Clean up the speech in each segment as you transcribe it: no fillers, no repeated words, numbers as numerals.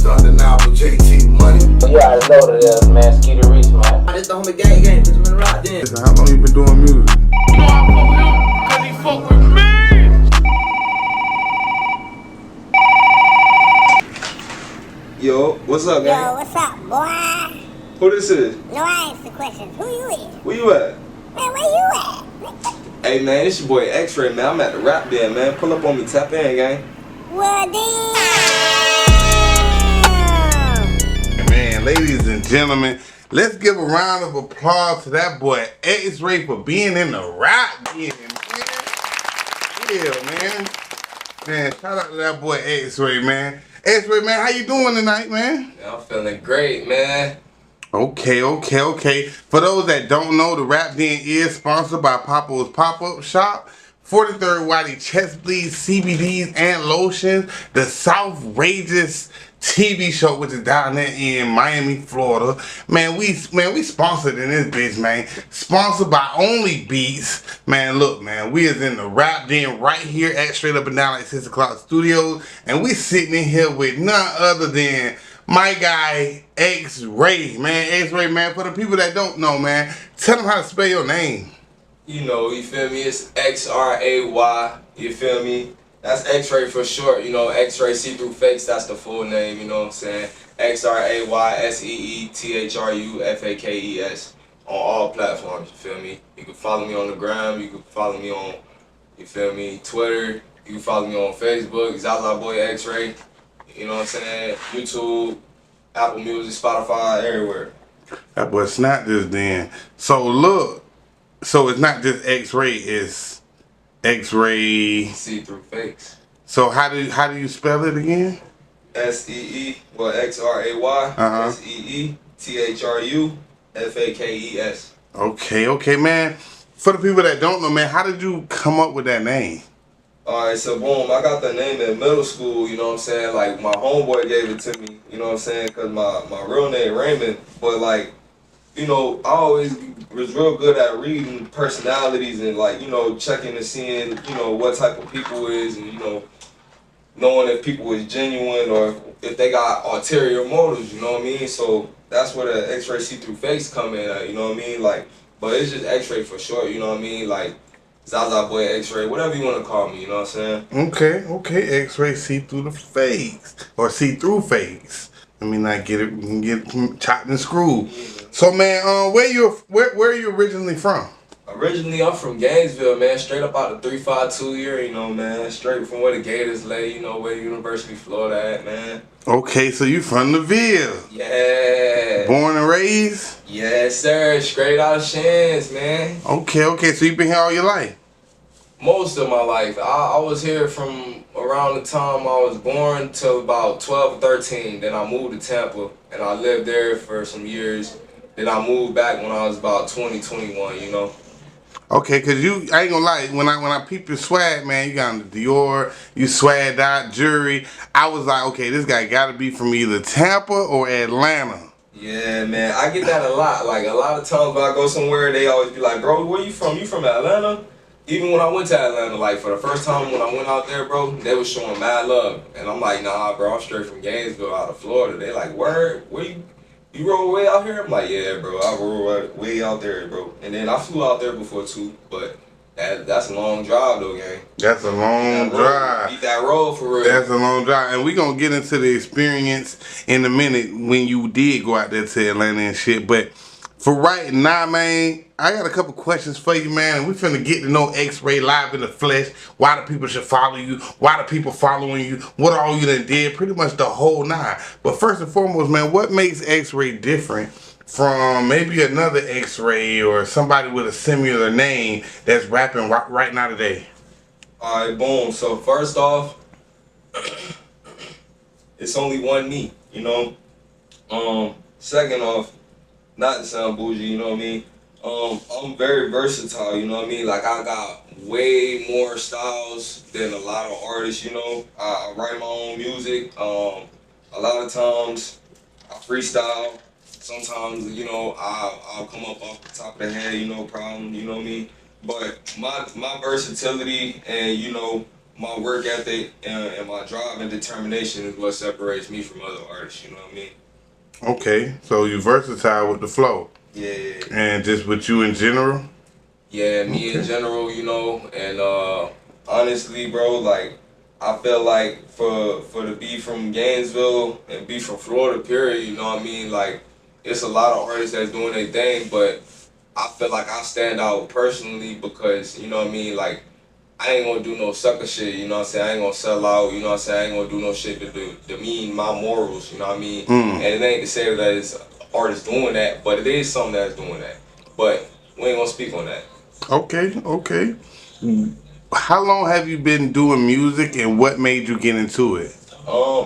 most undeniable JT money. You already know what it is, man. Skeeter Reese, man. This the homie gang, this been RapDen. Listen, how long you been doing music? You know I fuck with him, cause he fuck with me. Yo, what's up, man? Yo, what's up, boy? Who this is? No, I asked the questions. Who you is? Where you at? Man, where you at? Hey, man, it's your boy X-Ray, man. I'm at the RapDen, man. Pull up on me, tap in, gang. Well, damn. Man, ladies and gentlemen, let's give a round of applause to that boy X-Ray for being in the RapDen, man. Yeah, man. Man, shout out to that boy X-Ray, man. X-Ray, man, how you doing tonight, man? Yeah, I'm feeling great, man. Okay. For those that don't know, the RapDen is sponsored by Papa's Pop-Up Shop. 43rd Whitey chest bleeds, CBDs, and lotions. The Xrayseethrufakes TV show, which is down there in Miami, Florida. Man, we sponsored in this bitch, man. Sponsored by Only Beats. Man, look, man, we is in the RapDen right here at Straight Up and Down at 6 o'clock studios. And we sitting in here with none other than my guy, X-Ray. Man, X-Ray, man, for the people that don't know, man, tell them how to spell your name. You know, you feel me? It's Xray, you feel me? That's X-Ray for short, you know, Xrayseethrufakes, that's the full name, you know what I'm saying? Xrayseethrufakes on all platforms, you feel me? You can follow me on the gram, you can follow me on, you feel me, Twitter, you can follow me on Facebook, Zaza Boy X-Ray, you know what I'm saying? YouTube, Apple Music, Spotify, everywhere. That boy snapped this then. So look, so it's not just X-Ray, it's Xrayseethrufakes. So how do you spell it again? Xray, Seethrufakes. Okay, man. For the people that don't know, man, how did you come up with that name? Alright, so boom, I got that name in middle school, you know what I'm saying? Like, my homeboy gave it to me, you know what I'm saying? Because my real name Raymond, but like, you know, I always was real good at reading personalities and like, you know, checking and seeing, you know, what type of people is and, you know, knowing if people is genuine or if they got ulterior motives, you know what I mean? So that's where the Xrayseethrufakes come in at, you know what I mean? Like, but it's just X-Ray for short, you know what I mean? Like, Zaza Boy X-Ray, whatever you want to call me, you know what I'm saying? Okay, Xrayseethrufakes or see-through-fakes. I mean, I get it, we can get chopped and screwed. So, man, where are you originally from? Originally, I'm from Gainesville, man. Straight up out the 352 year, you know, man. Straight from where the Gators lay, you know, where University of Florida at, man. Okay, so you from the Ville? Yeah. Born and raised? Yes, sir. Straight out of Shands, man. Okay, so you been here all your life? Most of my life. I was here from around the time I was born till about 12 or 13. Then I moved to Tampa, and I lived there for some years. Then I moved back when I was about 20, 21, you know. Okay, cause I ain't gonna lie, when I peeped your swag, man, you got the Dior, you swagged out, jewelry. I was like, okay, this guy gotta be from either Tampa or Atlanta. Yeah, man, I get that a lot. Like, a lot of times when I go somewhere, they always be like, bro, where you from? You from Atlanta? Even when I went to Atlanta, like, for the first time when I went out there, bro, they was showing mad love. And I'm like, nah, bro, I'm straight from Gainesville out of Florida. They like, word, where you roll way out here? I'm like, yeah, bro, I roll way out there, bro. And then I flew out there before too, but that's a long drive though, gang. That's a long drive. Beat that road for real. That's a long drive. And we gonna get into the experience in a minute when you did go out there to Atlanta and shit. But for right now, man, I got a couple questions for you, man. And we finna get to know X-Ray live in the flesh. Why the people should follow you. Why the people following you. What all you done did. Pretty much the whole nine. But first and foremost, man, what makes X-Ray different from maybe another X-Ray or somebody with a similar name that's rapping right now today? Alright, boom. So first off, it's only one me, you know. Second off, not to sound bougie, you know what I mean? I'm very versatile, you know what I mean? Like, I got way more styles than a lot of artists, you know? I write my own music. A lot of times, I freestyle. Sometimes, you know, I'll come up off the top of the head, you know, problem, you know what I mean? But my versatility and, you know, my work ethic and my drive and determination is what separates me from other artists. You know what I mean? Okay, so you versatile with the flow. Yeah. And just with you in general? Yeah, me in general, you know, and honestly, bro, like I feel like for to be from Gainesville and be from Florida, period, you know what I mean? Like it's a lot of artists that's doing their thing, but I feel like I stand out personally because, you know what I mean, like I ain't gonna do no sucker shit, you know what I'm saying? I ain't gonna sell out, you know what I'm saying? I ain't gonna do no shit to demean my morals, you know what I mean? And it ain't to say that it's artists doing that, but it is something that's doing that. But we ain't gonna speak on that. Okay. How long have you been doing music and what made you get into it?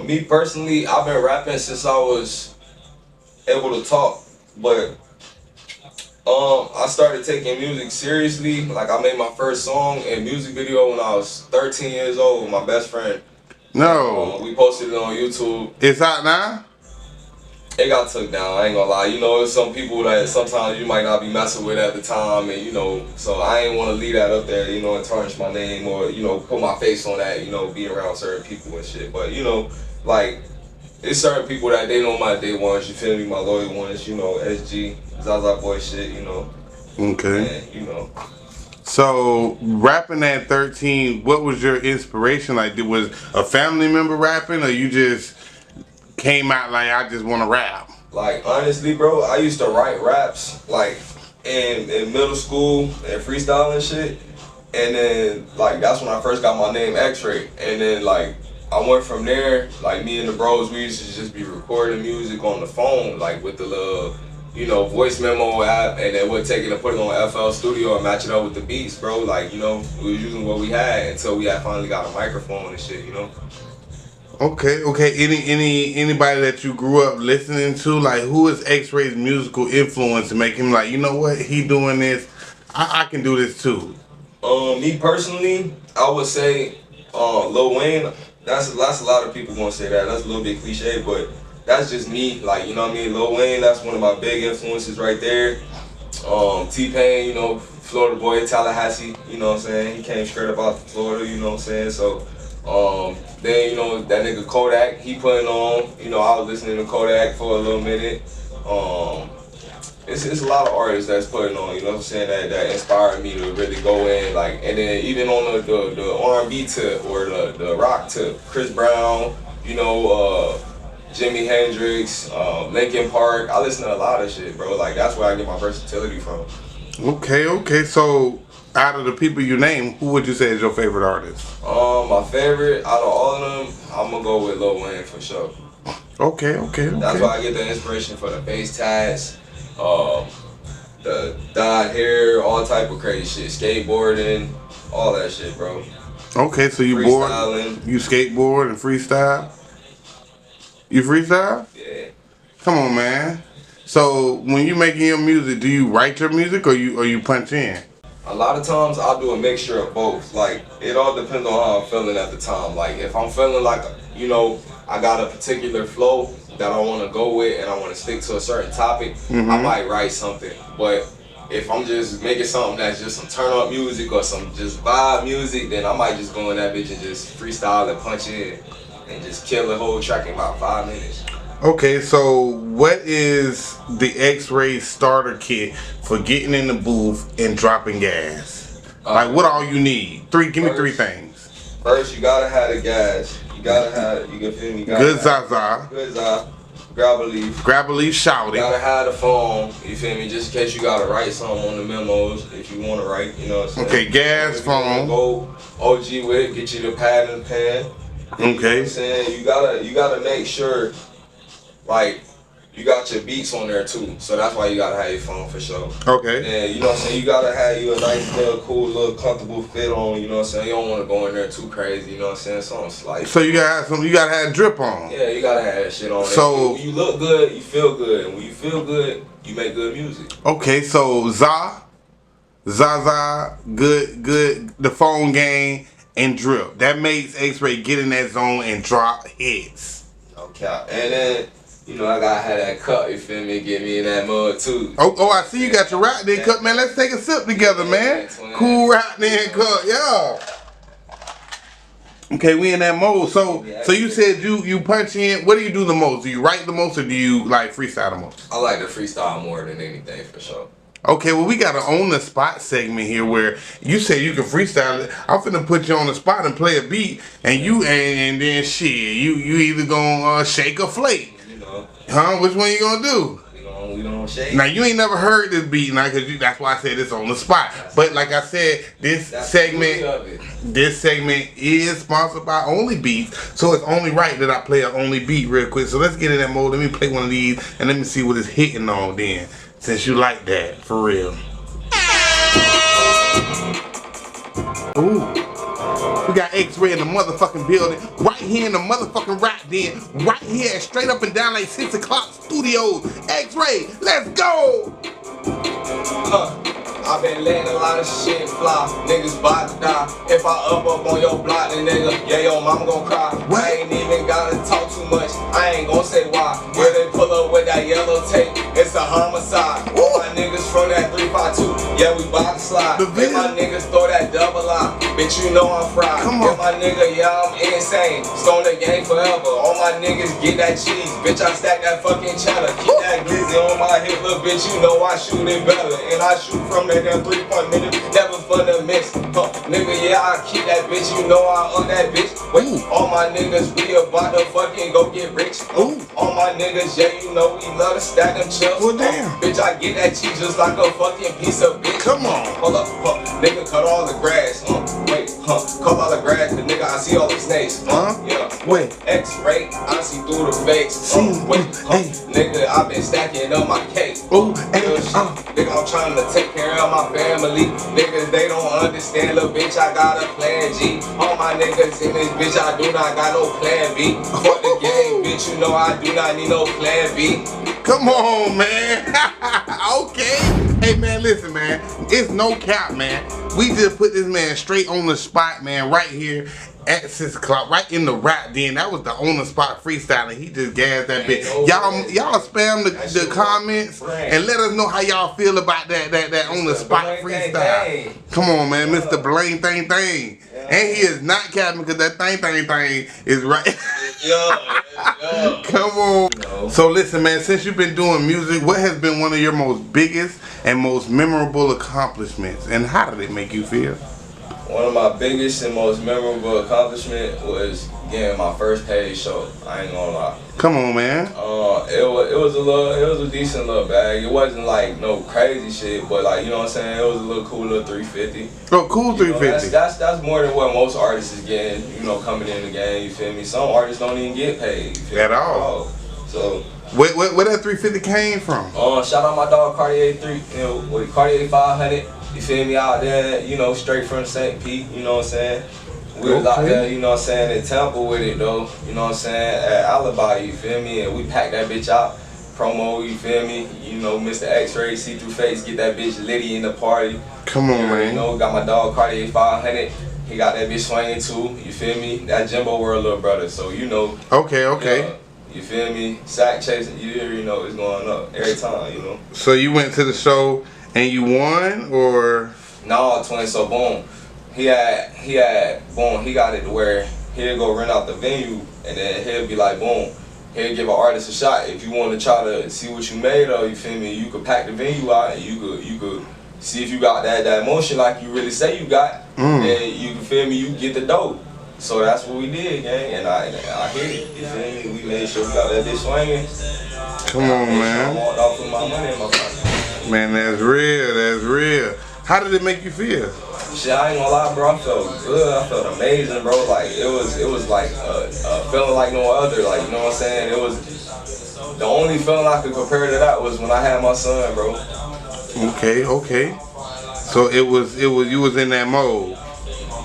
Me personally, I've been rapping since I was able to talk, but I started taking music seriously. Like I made my first song and music video when I was 13 years old with my best friend. No. We posted it on YouTube. It's out now? It got took down, I ain't gonna lie. You know, there's some people that sometimes you might not be messing with at the time, and you know, so I ain't wanna leave that up there, you know, and tarnish my name or, you know, put my face on that, you know, be around certain people and shit. But, you know, like, it's certain people that they know my day ones, you feel me, my loyal ones, you know, SG, Zaza Boy shit, you know. Okay. And, you know. So, rapping at 13, what was your inspiration? Like, was a family member rapping or you just came out like, I just want to rap? Like, honestly, bro, I used to write raps, like, in middle school and freestyle and shit. And then, like, that's when I first got my name X-Ray. And then, like, I went from there, like, me and the bros, we used to just be recording music on the phone, like, with the little, you know, voice memo app, and then we'd take it and put it on FL Studio and match it up with the beats, bro. Like, you know, we was using what we had until we had finally got a microphone and shit, you know? Okay. Anybody that you grew up listening to, like who is X-Ray's musical influence to make him like, you know what, he doing this, I can do this too? Me personally, I would say Lil Wayne. That's a lot of people gonna say that. That's a little bit cliche, but that's just me. Like, you know what I mean? Lil Wayne, that's one of my big influences right there. T-Pain, you know, Florida boy, Tallahassee, you know what I'm saying? He came straight up out Florida, you know what I'm saying? So then, you know, that nigga Kodak, he putting on, you know, I was listening to Kodak for a little minute. It's a lot of artists that's putting on, you know what I'm saying, that inspired me to really go in, like, and then even on the R&B tip or the rock tip, Chris Brown, you know, Jimi Hendrix, Linkin Park, I listen to a lot of shit, bro. Like, that's where I get my versatility from. Okay, so out of the people you name, who would you say is your favorite artist? My favorite out of all of them, I'm gonna go with Lil Wayne for sure. Okay. That's why I get the inspiration for the face tats, the dyed hair, all type of crazy shit, skateboarding, all that shit, bro. Okay, so you board, you skateboard and freestyle? You freestyle? Yeah. Come on, man. So when you making your music, do you write your music or you punch in? A lot of times I'll do a mixture of both. Like, it all depends on how I'm feeling at the time. Like, if I'm feeling like, you know, I got a particular flow that I want to go with and I want to stick to a certain topic, I might write something. But if I'm just making something that's just some turn up music or some just vibe music, then I might just go in that bitch and just freestyle and punch in and just kill the whole track in about 5 minutes. Okay, so what is the X-Ray starter kit for getting in the booth and dropping gas? Like, what all you need? Give me three things. First, you gotta have the gas. You gotta have, you can feel me? Good Zaza. Good Zaza. Grab a leaf, shout it. You gotta have the phone, you feel me? Just in case you gotta write something on the memos if you wanna write, you know what I'm saying? Okay, gas, phone. Go OG with it, get you the pad and pen. Okay. You know what I'm saying? You gotta make sure, like, you got your beats on there too. So that's why you gotta have your phone for sure. Okay. And you know what I'm saying? You gotta have you a nice little cool little comfortable fit on, you know what I'm saying? You don't wanna go in there too crazy, you know what I'm saying? Something slight. So you gotta have drip on. Yeah, you gotta have that shit on. So when you look good, you feel good. And when you feel good, you make good music. Okay, so Zaza, good, the phone game and drip. That makes X-Ray get in that zone and drop hits. Okay. And then, you know, I gotta have that cup, you feel me? Get me in that mud too. Oh, I see you got your RapDen cup, man. Let's take a sip together, man. Cool RapDen cup, yeah. Okay, we in that mode. So you said you punch in. What do you do the most? Do you write the most, or do you like freestyle the most? I like to freestyle more than anything for sure. Okay, well, we got an on the spot segment here where you say you can freestyle it. I'm finna put you on the spot and play a beat, and then shit, you either gonna shake or flake. You know. Huh? Which one you gonna do? We don't shake. Now you ain't never heard this beat, now, cause that's why I said it's on the spot. But like I said, this segment is sponsored by Only Beats, so it's only right that I play an Only Beat real quick. So let's get in that mode. Let me play one of these and let me see what it's hitting on then. Since you like that, for real. Ooh. We got X-Ray in the motherfucking building, right here in the motherfucking RapDen, right here at Straight Up and Down like 6 o'clock studios. X-Ray, let's go! I've been letting a lot of shit fly. Niggas bout to die. If I up on your block, then nigga, yeah, your mama gon' cry. What? I ain't even gotta talk too much. I ain't gon' say why. Where they pull up with that yellow tape, it's a homicide. All my niggas from that 352, yeah, we bout to slide. If my niggas throw that double line, bitch, you know I'm fried. Come on. If my nigga, yeah, I'm insane. Stone the game forever. All my niggas get that cheese. Bitch, I stack that fucking cheddar. Keep that glizzy on my hip, little bitch, you know I shoot it better. And I shoot from that damn 3-point minute, never fun to miss. Nigga, yeah, I keep that bitch, you know I own that bitch. Wait, all my niggas, we about to fucking go get rich. All my niggas, yeah, you know we love to stack them chips. Well, damn. Bitch, I get that cheese just like a fucking piece of bitch. Come on. Hold up, nigga, cut all the grass. Wait, cut all the grass, the nigga, I see all the snakes. Yeah, Wait. X-ray, I see through the fakes. Wait, nigga, I been stacking up my cake. Nigga, I'm trying to take care of my family. Niggas, they don't understand, little bitch, I got a plan G. All my niggas in this bitch, I do not got no plan B. Fuck the game, bitch, you know I do not need no plan B. Come on, man. Okay. Hey, man, listen, man. It's no cap, man. We just put this man straight on the spot, man, right here at 6 o'clock, right in the RapDen. That was the on the spot freestyling. He just gassed that bitch. Y'all spam the comments and let us know how y'all feel about that on the spot freestyle. Come on, man, Mr. Blaine Thing. And he is not capping because that thing is right. Come on. So listen, man, since you've been doing music, what has been one of your most biggest and most memorable accomplishments, and how did it make you feel? One of my biggest and most memorable accomplishment was getting my first paid show. I ain't gonna lie. Come on, man. It was a decent little bag. It wasn't like no crazy shit, but like, you know what I'm saying, it was a little cool little 350. Oh, cool 350. That's more than what most artists is getting, you know, coming in the game, you feel me? Some artists don't even get paid. You feel At me? all. So Where that 350 came from? shout out my dog Cartier Cartier 500. You feel me, out there, you know, straight from St. Pete, you know what I'm saying? We was out there, you know what I'm saying, in Tampa with it though, you know what I'm saying, at Alibi, you feel me? And we packed that bitch out, promo, you feel me? You know, Mr. Xrayseethrufakes, get that bitch litty in the party. Come on, man. You know, got my dog Cartier 500. He got that bitch swinging too, you feel me? That Jimbo World little brother, so you know. Okay. You feel me? Sack chasing, you already know it's going up every time, you know. So you went to the show and you won, or? No, twin. So boom, he got it to where he'll go rent out the venue, and then he'll be like, boom, he'll give an artist a shot. If you want to try to see what you made of, you feel me? You could pack the venue out, and you could see if you got that motion like you really say you got, and you can feel me. You get the dope. So that's what we did, gang, and I hit it. You feel me? We made sure we got that bitch swinging. Come on, man. I walked off with my money in my pocket. Man, that's real. How did it make you feel? Shit, I ain't gonna lie, bro. I felt good. I felt amazing, bro. Like it was like a feeling like no other. Like, you know what I'm saying? It was the only feeling I could compare to that was when I had my son, bro. Okay. So it was you was in that mode.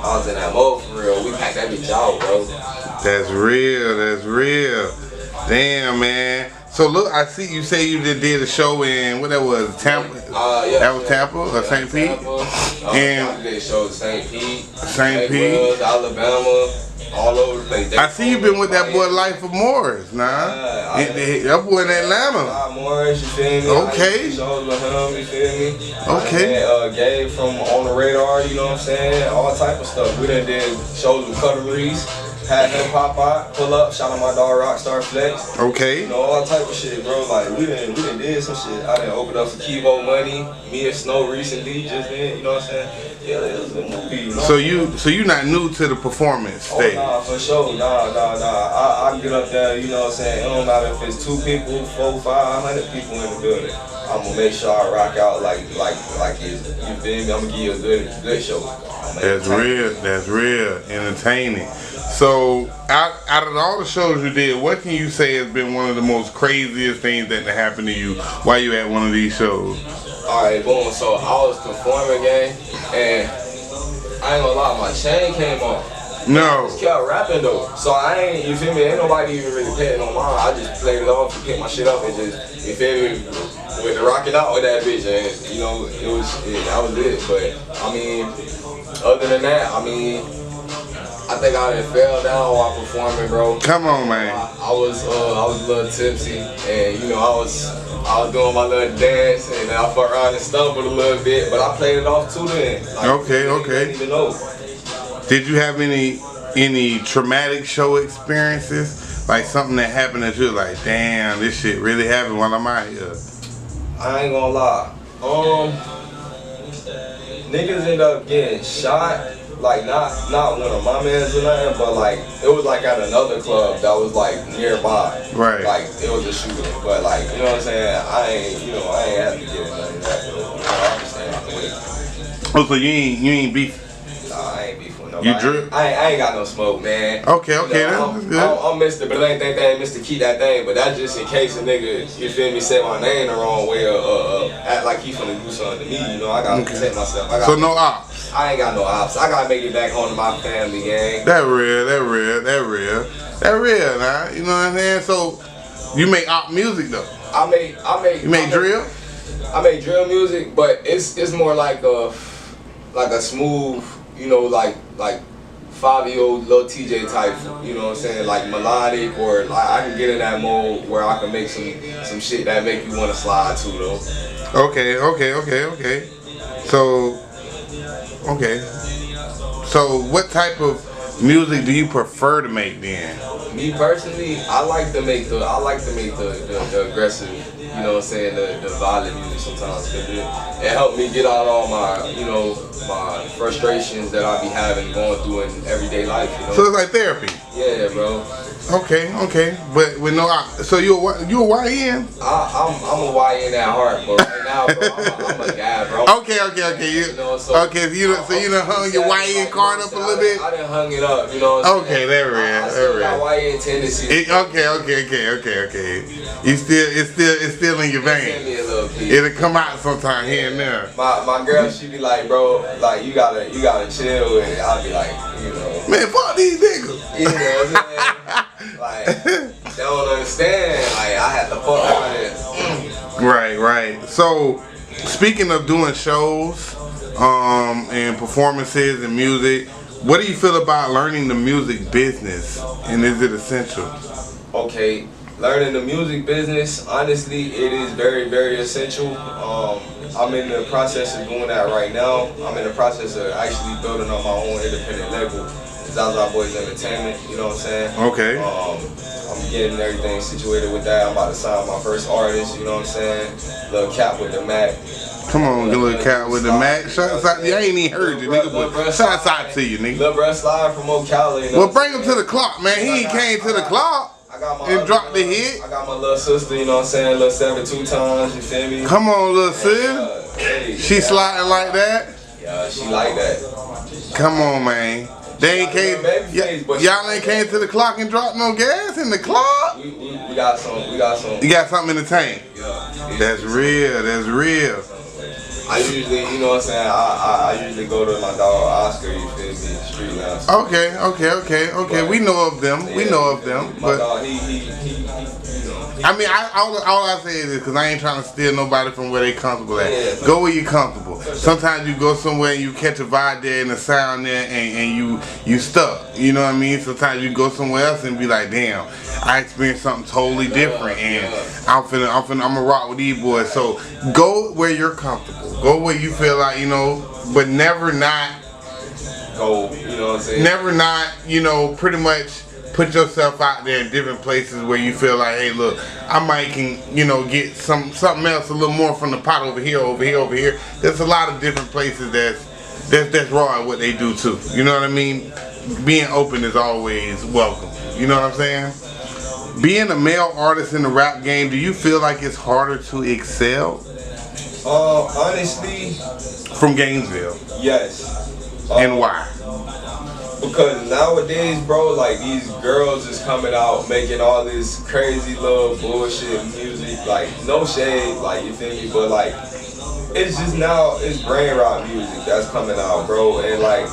I was in that mode for real. We packed that bitch out, bro. That's real. Damn, man. So look, I see you say you just did a show in what that was, Tampa. Yeah. That was Tampa or St. Pete. And I did a show in St. Pete, St. Pete, Alabama. all over the place. I see you been with that boy Life of Morris, nah. That boy in Atlanta. Morris, you feel me? Okay. Shows with him, you feel me? Okay. And Gabe from On the Radar, you know what I'm saying? All type of stuff. We done did shows with Cutter Reese. Had him pop out, pull up, shout out my dog Rockstar Flex. Okay. You know, all type of shit, bro. Like we done did some shit. I done opened up for Kivo Money, me and Snow recently, just then, you know what I'm saying? Yeah, it was a movie. You know? So you not new to the performance stage? Oh, nah, for sure. Nah. I get up there, you know what I'm saying? It don't matter if it's 2 people, 400, 500 people in the building. I'm gonna make sure I rock out like it's, you feel me? I'm gonna give you a good show. That's real, entertaining. So, out of all the shows you did, what can you say has been one of the most craziest things that happened to you while you at one of these shows? Alright, boom. So I was performing, gang, and I ain't gonna lie, my chain came off. No. I just kept rapping though. So I ain't, you feel me? Ain't nobody even really paying no mind. I just played it off and picked my shit up and just, you feel me? With the rocking out with that bitch, and you know, that was it. But I mean, other than that, I mean, I think I done fell down while performing, bro. Come on, man. I was a little tipsy, and you know, I was doing my little dance, and I fucked around and stumbled a little bit, but I played it off too then. Like, Okay. I didn't even know. Did you have any traumatic show experiences? Like something that happened that you're like, damn, this shit really happened while I'm out here? I ain't gonna lie. Niggas end up getting shot. Like not one of my mans or nothing, but like it was like at another club that was like nearby. Right. Like it was a shooting, but like you know what I'm saying. I ain't have to get none of that. But, you know, I understand out the way. Oh, so you ain't beef? Nah, I ain't beef with nobody. You drip? I ain't got no smoke, man. Okay, You know, that's good. I'm Mr. But it ain't think that Mr. Keep that thing, but that's just in case a nigga, you feel me, say my name the wrong way or act like he finna do something to me. You know, I gotta protect myself. So no ops. I ain't got no ops. I gotta make it back home to my family, gang. That real, nah. You know what I'm saying? So you make op music though. You make drill? I make drill music, but it's more like a smooth, you know, like 5-year-old little TJ type, you know what I'm saying, like melodic, or like I can get in that mode where I can make some shit that make you wanna slide to though. Okay. So what type of music do you prefer to make then? Me personally, I like to make the aggressive, you know what I'm saying, the violent music sometimes, cause it helped me get out all my, you know, my frustrations that I be having going through in everyday life, you know. So it's like therapy. Yeah, bro. Okay. But with no op. So you a YN? I'm a YN at heart, but right now, bro, I'm a guy, bro. Okay. You know, so you done hung your YN card up a little bit? I done hung it up, you know what I'm saying? Okay, that real. I still got YN tendencies. Okay. It's still in your Send me vein. a little piece. It'll come out sometime here and there. My girl, she be like, bro, like you gotta chill with it. I'll be like, you know. Man, fuck these niggas. You know what I'm saying? Like, they don't understand. Like, I had to fuck out of it. Right. So, speaking of doing shows, and performances and music, what do you feel about learning the music business, and is it essential? Okay, learning the music business, honestly, it is very, very essential. I'm in the process of doing that right now. I'm in the process of actually building up my own independent label, Zaza Boys Entertainment, you know what I'm saying? Okay. I'm getting everything situated with that. I'm about to sign my first artist, you know what I'm saying? Lil Cap with the Mac. Come on, you little cat with the Mac. Shout out, I ain't even heard you, nigga, but shout out to you, nigga. Lil Bruh Slide from Ocala, you know. Well, bring him to the clock, man. He ain't came to the clock and dropped the hit. I got my little sister, you know what I'm saying? Lil 72 times, you feel me? Come on, little sis. Hey, She sliding like that? Yeah, she like that. Come on, man. They ain't came. Y'all ain't came to the clock and dropped no gas in the clock. We got some. You got something in the tank. Yeah. That's real. I usually, you know what I'm saying, I usually go to my dog Oscar, you feel me, street now. So. Okay. We know of them. We know of them. My But dog, he, you know. I mean, all I say is this, because I ain't trying to steal nobody from where they comfortable at. Yeah. Go where you comfortable. Sometimes you go somewhere and you catch a vibe there and a sound there and you stuck. You know what I mean? Sometimes you go somewhere else and be like, damn, I experienced something totally different and I'm gonna rock with these boys. So go where you're comfortable. Go where you feel like, you know, but never not Go, you know what I'm saying? never not, you know, pretty much put yourself out there in different places where you feel like, hey, look, I might can, you know, get something else a little more from the pot over here. There's a lot of different places that's raw at what they do too. You know what I mean? Being open is always welcome. You know what I'm saying? Being a male artist in the rap game, do you feel like it's harder to excel? Honestly, From Gainesville. yes. And why? Because nowadays, bro, like these girls is coming out making all this crazy little bullshit music, like no shade, like you feel me, but like it's just now it's brain rot music that's coming out, bro, and like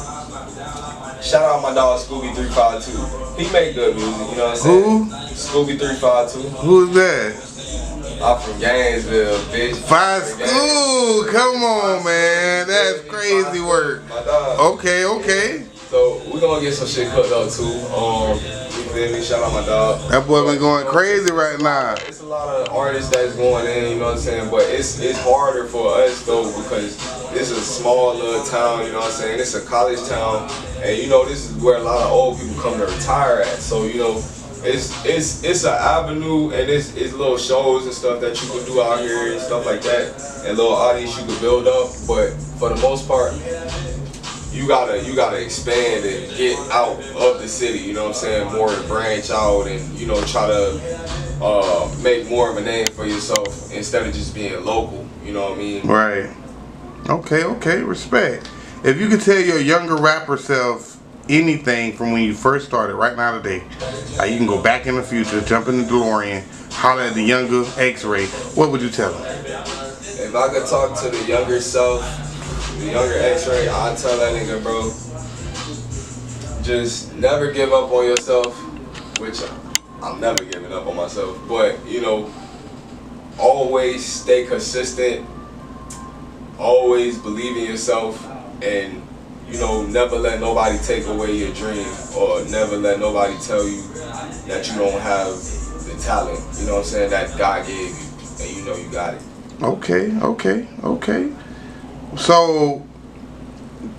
shout out my dog Scooby352. He make good music, you know what I'm saying? Who? Scooby352. Who's that? I'm from Gainesville, bitch. Five School, come on, man, that's crazy work. My dog. Okay. So we gonna get some shit cooked up too. You feel me? Shout out my dog. That boy been going crazy right now. It's a lot of artists that's going in, you know what I'm saying? But it's harder for us though because this is a small little town, you know what I'm saying? It's a college town, and you know this is where a lot of old people come to retire at. So you know, it's an avenue, and it's little shows and stuff that you can do out here and stuff like that, and little audience you can build up. But for the most part, you gotta expand and get out of the city, you know what I'm saying, more to branch out and, you know, try to make more of a name for yourself instead of just being local, you know what I mean? Right. Okay, respect. If you could tell your younger rapper self anything from when you first started right now today, like you can go back in the future, jump in the DeLorean, holler at the younger X-Ray, what would you tell him? If I could talk to the younger self, the younger X-Ray, I'd tell that nigga, bro, just never give up on yourself, which I'm never giving up on myself, but, you know, always stay consistent, always believe in yourself, and, you know, never let nobody take away your dream, or never let nobody tell you that you don't have the talent, you know what I'm saying, that God gave you, and you know you got it. Okay. So,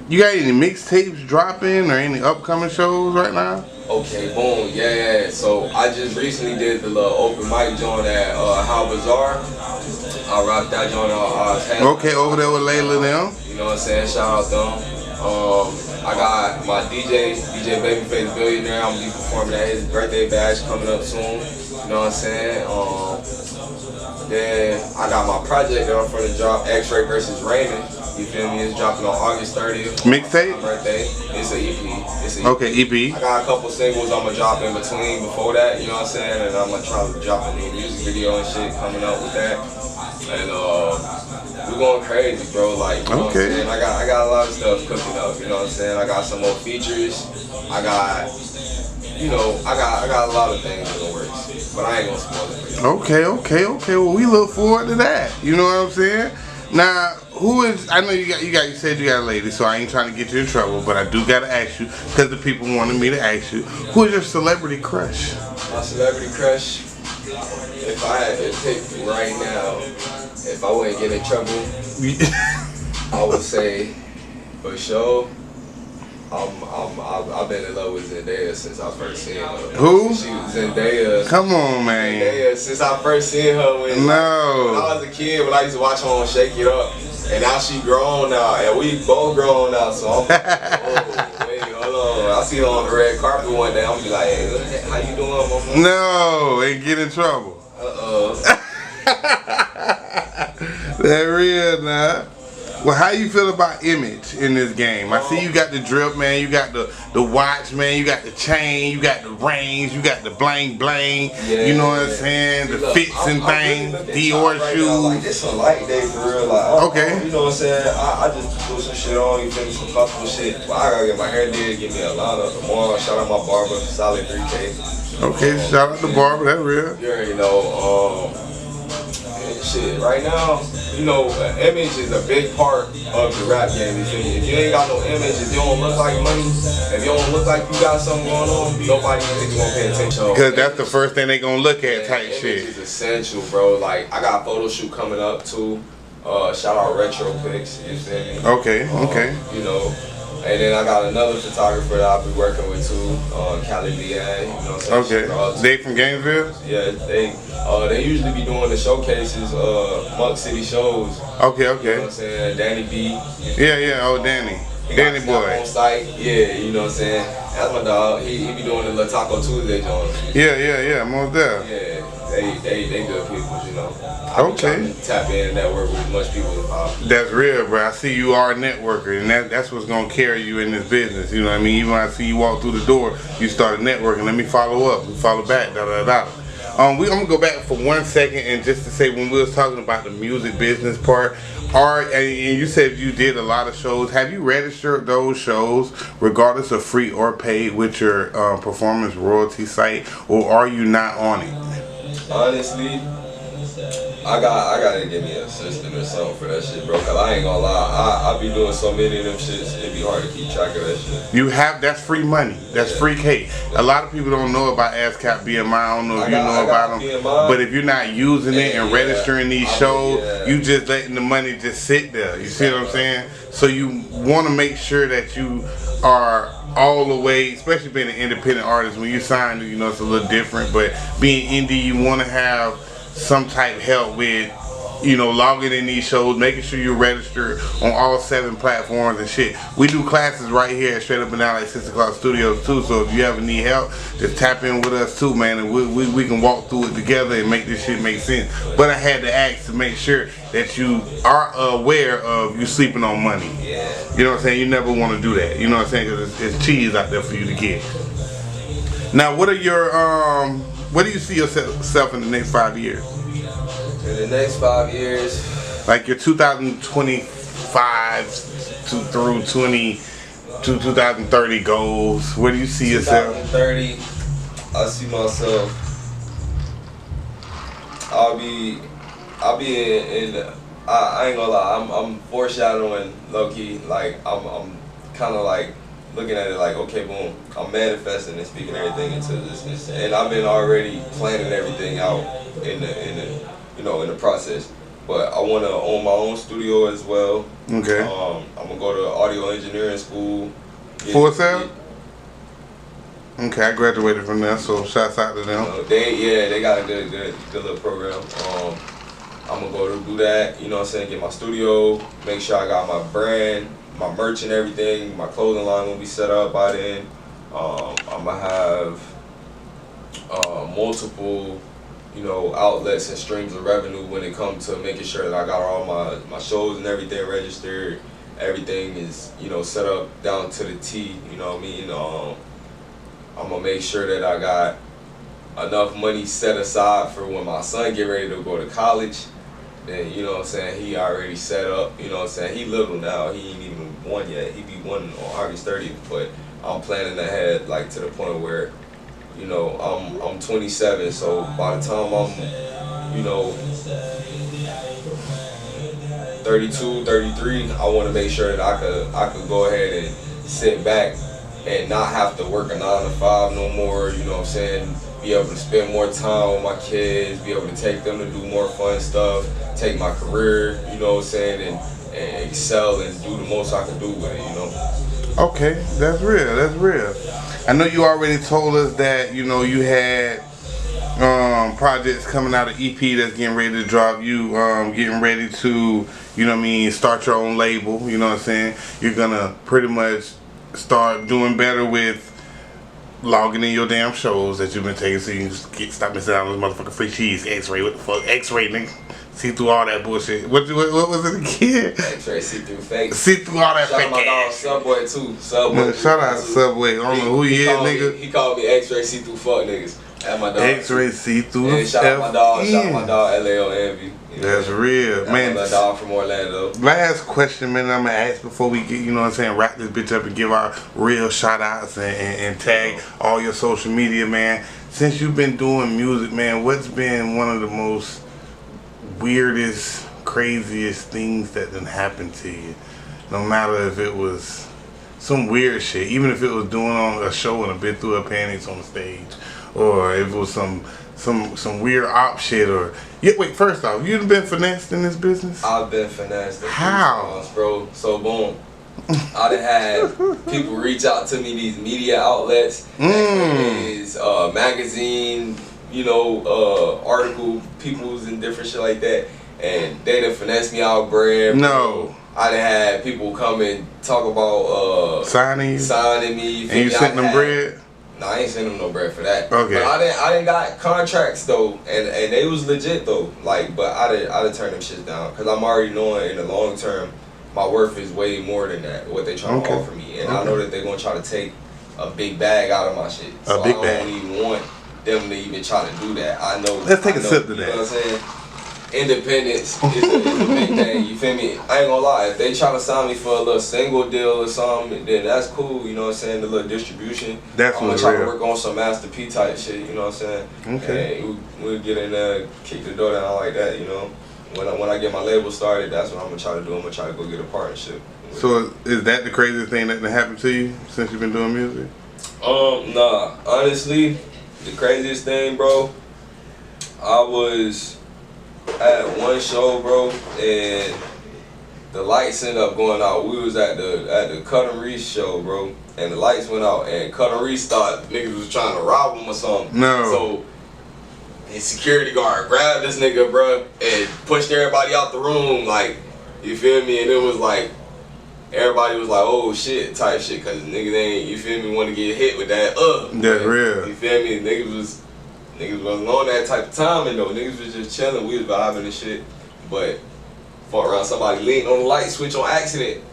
you got any mixtapes dropping or any upcoming shows right now? Okay, boom, yeah. So I just recently did the little open mic joint at How Bizarre. I rocked that joint on Okay, over there with Layla them. You know what I'm saying? Shout out them. I got my DJ Babyface Billionaire. I'm gonna be performing at his birthday bash coming up soon. You know what I'm saying? Then I got my project that I'm finna drop, X-Ray versus Raymond. You feel me? It's dropping on August 30th. Mixtape? My birthday. It's an EP. Okay, EP. I got a couple singles I'm gonna drop in between before that, you know what I'm saying? And I'm gonna try to drop a new music video and shit coming up with that. And we're going crazy, bro. Like, you know what I'm saying? I got a lot of stuff cooking up, you know what I'm saying? I got some more features. I got a lot of things in the works. But I ain't gonna spoil it for you. Okay. Well, we look forward to that. You know what I'm saying? Now, who is? I know you said you got a lady, so I ain't trying to get you in trouble, but I do gotta ask you because the people wanted me to ask you. Who is your celebrity crush? My celebrity crush. If I had to pick right now, if I wouldn't get in trouble, I would say for sure. I've been in love with Zendaya since I first seen her. Who? She was Zendaya. Come on, man. Zendaya, since I first seen her when I was a kid, when I used to watch her on Shake It Up, and now she grown now, and we both grown now. So I'm like, oh wait, hold on. I see her on the red carpet one day. I'm gonna be like, hey, how you doing, mama? No, and get in trouble. That real now. Well, how you feel about image in this game? I see you got the drip, man. You got the watch, man. You got the chain. You got the rings. You got the bling bling. Yeah, you know what I'm saying? The Look, fits and things. Dior right shoes. now, like, it's a light day for real. Like, Okay. You know what I'm saying? I just threw some shit on. You feel me? Some comfortable shit. But I gotta get my hair did. Give me a line up tomorrow. Shout out my barber. Solid 3K. Okay, shout out to Barber. That's real. You already know. Shit, right now, you know, image is a big part of the rap game. You feel me? If you ain't got no image, if you don't look like money, if you don't look like you got something going on, nobody is gonna pay attention. Because that's the first thing they gonna look at, type image shit. is essential, bro. Like, I got a photo shoot coming up too. Shout out Xrayseethrufakes, you feel me? Okay, okay. You know, and then I got another photographer that I'll be working with too, Cali Leanne, you know what I'm saying? Okay. They from Gainesville? Yeah, they usually be doing the showcases, Muck City shows. Okay, You know okay. what I'm saying? Danny B. Yeah, oh Danny. He Danny got boy. on site. Yeah, you know what I'm saying? That's my dog. He be doing the little Taco Tuesday joint. Yeah, most there. Yeah, they good people, you know. I be Okay. trying to tap in and network with as much people as possible. That's real, bro. I see you are a networker, and that's what's gonna carry you in this business. You know what I mean? Even when I see you walk through the door, you started networking. Let me follow up. We follow back. I'm gonna go back for 1 second and just to say when we was talking about the music business part, and you said you did a lot of shows. Have you registered those shows, regardless of free or paid, with your performance royalty site, or are you not on it? Honestly, I gotta give me an assistant or something for that shit, bro. Cause I ain't gonna lie, I be doing so many of them shits. It'd be hard to keep track of that shit. That's free money. That's free cake. A lot of people don't know about ASCAP BMI. I don't know if you know about them. BMI. But if you're not using it and registering these shows, you just letting the money just sit there. You see what I'm saying? So you want to make sure that you are all the way, especially being an independent artist. When you sign, you know, it's a little different. But being indie, you want to have some type of help with, you know, logging in these shows, making sure you're registered on all 7 platforms and shit. We do classes right here at Straight Up and Down like 6 O'Clock Studios too, so if you ever need help, just tap in with us too, man, and we can walk through it together and make this shit make sense. But I had to ask to make sure that you are aware of you sleeping on money. Yeah. You know what I'm saying? You never want to do that. You know what I'm saying? Because it's cheese out there for you to get. Now, what are your, what do you see yourself in the next 5 years? In the next 5 years, Like your 2025 through 2030 goals. Where do you see yourself? 2030, I see myself. I'll be in I ain't gonna lie. I'm foreshadowing low key. Like I'm kind of like looking at it like, okay, boom. I'm manifesting and speaking everything into existence, and I've been already planning everything out in the you know, in the process. But I want to own my own studio as well. Okay. I'm gonna go to audio engineering school. Full Sail? Okay, I graduated from there, so shouts out to them. They got a good little program. I'm gonna go to do that, you know what I'm saying, get my studio, make sure I got my brand, my merch and everything, my clothing line will be set up by then. I'm gonna have multiple, you know, outlets and streams of revenue when it comes to making sure that I got all my shows and everything registered. Everything is, you know, set up down to the T, you know what I mean? I'm gonna make sure that I got enough money set aside for when my son get ready to go to college. Then, you know what I'm saying, he already set up, you know what I'm saying, he little now, he ain't even 1 yet, he be 1 on August 30th, but I'm planning ahead, like, to the point where, you know, I'm 27, so by the time I'm, you know, 32, 33, I want to make sure that I could go ahead and sit back and not have to work a 9 to 5 no more, you know what I'm saying, be able to spend more time with my kids, be able to take them to do more fun stuff, take my career, you know what I'm saying, and excel and do the most I can do with it, you know. Okay, that's real. I know you already told us that, you know, you had projects coming out of EP that's getting ready to drop. You getting ready to, you know what I mean, start your own label, you know what I'm saying. You're gonna pretty much start doing better with logging in your damn shows that you've been taking so you can stop missing out on this motherfucking free cheese. X-ray, what the fuck? X-ray, nigga. See through all that bullshit. What was it again? Xrayseethrufakes. See through all that Shout out fake my dog ass. Subway too. Subway. Man, shout out Subway. I don't know who he is, nigga. He called me Xrayseethrufak niggas. At my dog. Xrayseethrufakes. And shout out my dog. Shout out my dog LAO Envy. You know, That's real, man. My dog from Orlando. Last question, man, I'm gonna ask before we get, you know what I'm saying, wrap this bitch up and give our real shout outs and tag all your social media, man. Since you've been doing music, man, what's been one of the most weirdest, craziest things that done happened to you? No matter if it was some weird shit, even if it was doing on a show and a bit through her panties on the stage, or if it was some weird op shit, or wait, first off, you been finessed in this business? I've been finessed. How? Bro, so boom. I done had people reach out to me, these media outlets, magazine, you know, article peoples and different shit like that, and they done finessed me out bread. No. I done had people come and talk about signing me. And you sent them bread? No, I ain't sending them no bread for that. Okay. But I didn't got contracts though, and they was legit though. Like, but I didn't turn them shits down because I'm already knowing in the long term my worth is way more than that. What they trying to offer me, and I know that they're gonna try to take a big bag out of my shit. So I don't even want them to even try to do that. I know. Let's take a sip to that. You that. know what I'm saying? Independence is a big thing, you feel me? I ain't gonna lie, if they try to sign me for a little single deal or something, then that's cool, you know what I'm saying? The little distribution. That's I'm gonna try to work on some Master P type shit, you know what I'm saying? Okay. And we'll get in there, kick the door down like that, you know? When I get my label started, that's what I'm gonna try to do. I'm gonna try to go get a partnership. So is that the craziest thing that happened to you since you've been doing music? Nah. Honestly, the craziest thing, bro, I was at one show, bro, and the lights ended up going out. We was at the Cut and Reese show, bro, and the lights went out, and Cut and Reese thought niggas was trying to rob him or something. No. So his security guard grabbed this nigga, bro, and pushed everybody out the room, like, you feel me? And it was like, everybody was like, oh shit, type shit, cause niggas ain't, you feel me, want to get hit with that, That's real. You feel me? Niggas wasn't on that type of timing though. Niggas was just chilling, we was vibing and shit. But fought around somebody leaned on the light switch on accident.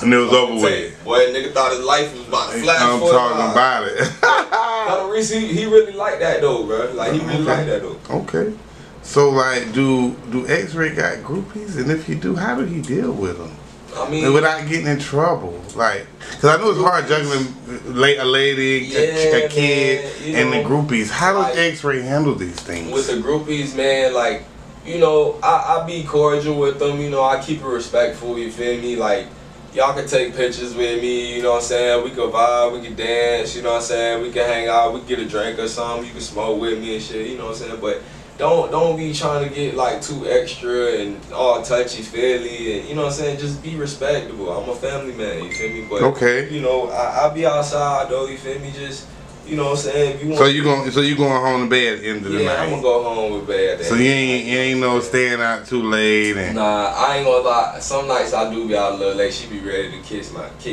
And it was over with. Boy, nigga thought his life was about to flash I'm forward. talking about it. Conor Reese, he really liked that though, bro. Like he really liked that though. Okay. So like, do X-Ray got groupies? And if he do, how do he deal with them? I mean, and without getting in trouble, like, cause I know it's hard juggling a lady, a kid, and the groupies. How does X-Ray handle these things? With the groupies, man, like, you know, I be cordial with them. You know, I keep it respectful. You feel me? Like, y'all can take pictures with me. You know what I'm saying? We can vibe, we can dance. You know what I'm saying? We can hang out. We can get a drink or something. You can smoke with me and shit. You know what I'm saying? But don't be trying to get like too extra and all touchy feely, and you know what I'm saying, just be respectable. I'm a family man, you feel me? But you know, I be outside though, you feel me? Just, you know what I'm saying, if you want so you going home to bed at the end of the night? Yeah, I'm gonna go home with bed. So you ain't no staying out too late and nah, I ain't gonna lie, some nights I do be out a little late. She be ready to kick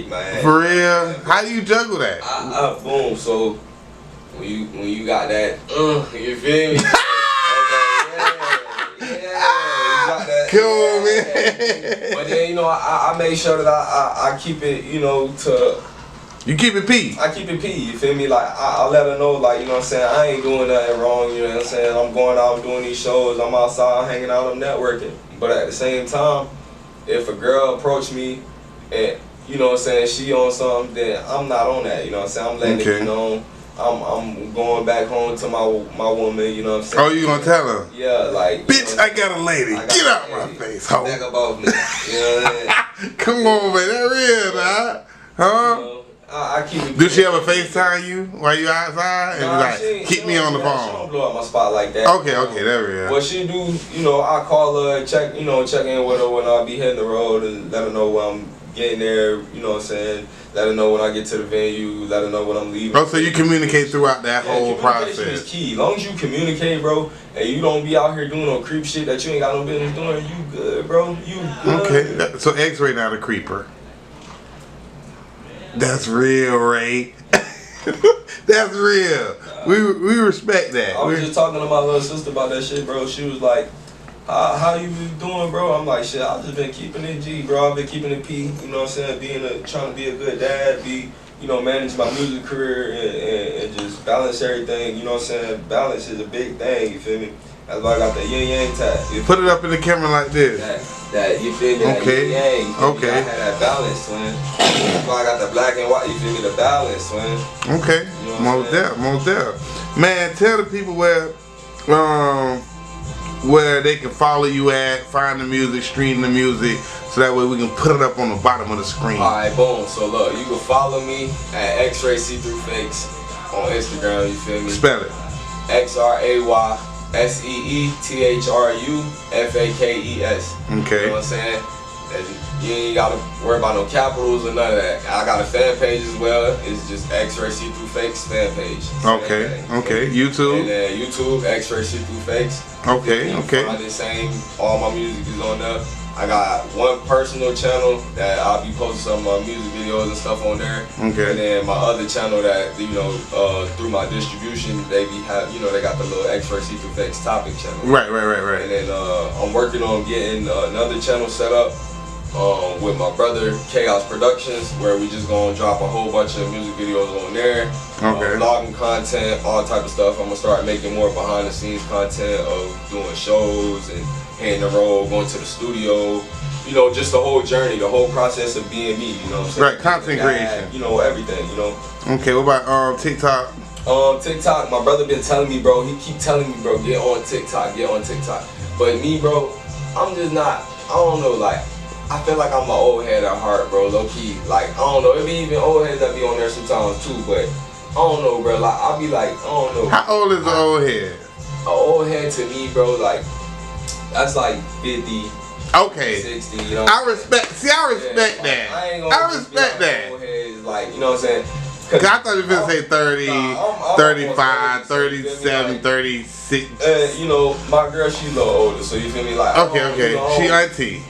my ass. For real? How do you juggle that? Boom, so when you got that you feel me? Cool, man. But then, you know, I make sure that I keep it, you know, you keep it P. I keep it P, you feel me? Like, I let her know, like, you know what I'm saying, I ain't doing nothing wrong, you know what I'm saying? I'm going out doing these shows, I'm outside hanging out, I'm networking. But at the same time, if a girl approach me and, you know what I'm saying, she on something, then I'm not on that, you know what I'm saying? I'm letting it be known. I'm going back home to my woman, you know what I'm saying? Oh, you gonna tell her? Yeah, like, bitch, you know, I got a lady. Get out my face, hoe. Back above me. You know what I mean? Come on, man. That real, nah. Huh? You know, I keep it. Do she ever FaceTime you while you outside? And like, keep me on the phone. She don't blow up my spot like that. Okay, that real. What she do, you know, I call her, check in with her when I be hitting the road and let her know when I'm getting there, you know what I'm saying? Let her know when I get to the venue, let her know when I'm leaving. Oh, so you communicate throughout that whole process. Communication is key. As long as you communicate, bro, and you don't be out here doing no creep shit that you ain't got no business doing, you good, bro. You good. Okay, so X-Ray not a creeper. That's real, Ray. That's real. We respect that. I was just talking to my little sister about that shit, bro. She was like, how you doing, bro? I'm like, shit, I've just been keeping it G, bro. I've been keeping it P, you know what I'm saying? Trying to be a good dad, manage my music career and just balance everything, you know what I'm saying? Balance is a big thing, you feel me? That's why I got the yin yang tag. Put it up in the camera like this. That you feel me? Okay. That yin yang, you feel me? Okay. I had that balance, man. That's why I got the black and white, you feel me? The balance, man. Okay. You know Most deaf. Man, tell the people where they can follow you at, find the music, stream the music, so that way we can put it up on the bottom of the screen. Alright, boom. So look, you can follow me at Xrayseethrufakes on Instagram, you feel me? Spell it. Xrayseethrufakes. Okay. You know what I'm saying? And you ain't gotta worry about no capitals or none of that. I got a fan page as well. It's just Xrayseethrufakes fan page. Okay. YouTube. And then YouTube, Xrayseethrufakes. Okay. Find the same. All my music is on there. I got one personal channel that I'll be posting some of my music videos and stuff on there. Okay. And then my other channel that through my distribution they they got the little Xrayseethrufakes topic channel. Right. And then I'm working on getting another channel set up with my brother Chaos Productions, where we just gonna drop a whole bunch of music videos on there. Okay. Vlogging content, all type of stuff. I'm gonna start making more behind the scenes content of doing shows and hitting the road, going to the studio. Just the whole journey, the whole process of being me. You know what I'm saying? Right. Content creation. Everything. Okay. What about TikTok? TikTok, my brother been telling me, bro. He keep telling me, bro, get on TikTok. But me, bro, I'm just not. I don't know, like. I feel like I'm an old head at heart, bro, low key. Like, I don't know, it be even old heads that be on there sometimes too, but I don't know, bro. Like, I'll be like, I don't know. How old is an old head? An old head to me, bro, like, that's like 50. Okay. 60, I respect that. I ain't gonna I just be respect like that. old heads, like, you know what I'm saying? Cause I thought you were gonna say 30, I'm 35, almost 30, 37, like, 36. My girl, she a little older, so you feel me? Like, Okay. She auntie.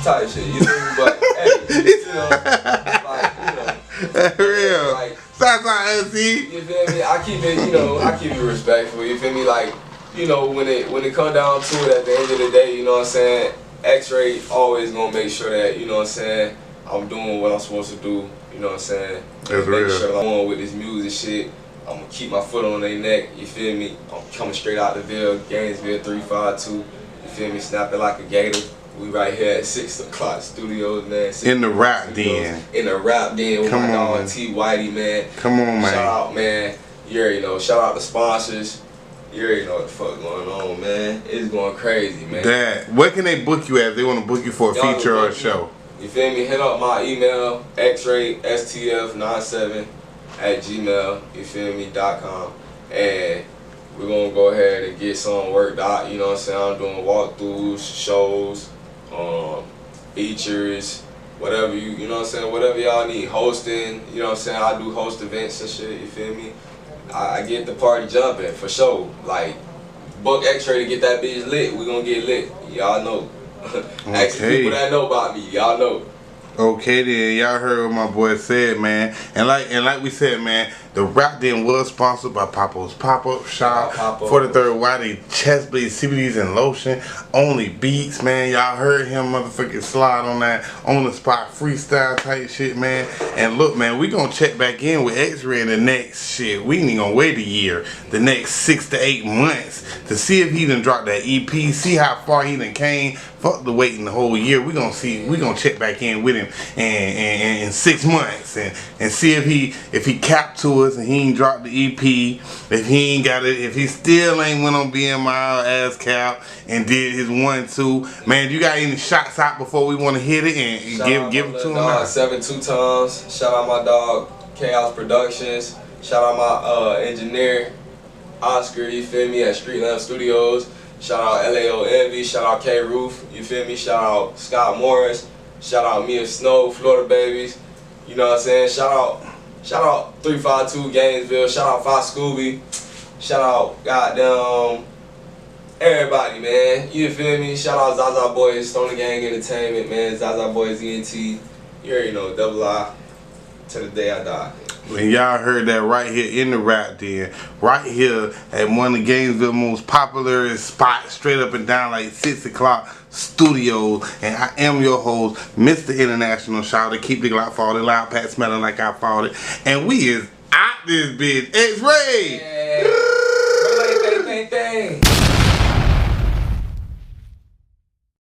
Type shit, you feel me? But hey, real. like, Sounds like auntie. you feel me? I keep it, I keep it respectful. You feel me? Like, when it come down to it, at the end of the day, you know what I'm saying? X-Ray always gonna make sure that, you know what I'm saying, I'm doing what I'm supposed to do. You know what I'm saying? That's make real. sure I'm on with this music shit. I'm gonna keep my foot on their neck. You feel me? I'm coming straight out the Ville, Gainesville 352. You feel me? Snapping like a gator. We right here at 6 o'clock studios, man. In the RapDen. In the RapDen with my dog T Whitey, man. Come on, man. Shout out, man. You already know. Shout out the sponsors. You already know what the fuck going on, man. It's going crazy, man. Dad, where can they book you at if they want to book you for a feature or a show? You feel me? Hit up my email, xraystf97@gmail, you feel me, .com. And we're going to go ahead and get some worked out, you know what I'm saying? I'm doing walkthroughs, shows, features, whatever you know what I'm saying, whatever y'all need, hosting, you know what I'm saying, I do host events and shit, you feel me? I get the party jumping, for sure, like, book X-Ray to get that bitch lit, we gonna get lit, y'all know. Ask the people that know about me, y'all know. Okay then, y'all heard what my boy said, man. And like we said, man, the RapDen was sponsored by Papo's Pop-Up Shop, 43rd Whitey Chest Bleeds, CBDs and Lotion, Only Beats, man. Y'all heard him motherfucking slide on that on the spot freestyle type shit, man. And look, man, we gonna check back in with X-Ray in the next shit. We ain't gonna wait a year, the next 6 to 8 months to see if he done dropped that EP, see how far he done came. Fuck the waiting the whole year. We gonna check back in with him in 6 months and see if he capped to us and he ain't dropped the EP, if he ain't got it, if he still ain't went on BMI ass cap and did his 1-2. Man, you got any shots out before we want to hit it and give it to him now? 7-2 times. Shout out my dog Chaos Productions. Shout out my engineer Oscar, you feel me, at Street Lamp Studios. Shout out LAO Envy, shout out K Roof, you feel me? Shout out Scott Morris, shout out Mia Snow, Florida Babies, you know what I'm saying? Shout out 352 Gainesville, shout out 5 Scooby, shout out goddamn everybody, man, you feel me? Shout out Zaza Boys, Stoner Gang Entertainment, man, Zaza Boys ENT, you already know, double I, till the day I die. And y'all heard that right here in the Rap Den, right here at one of Gainesville's most popular spots, straight up and down like 6 o'clock studios. And I am your host, Mr. International Shouter. Keep the Glock for all the loud pat smelling like I fought it. And we is out this bitch. X-Ray! Hey.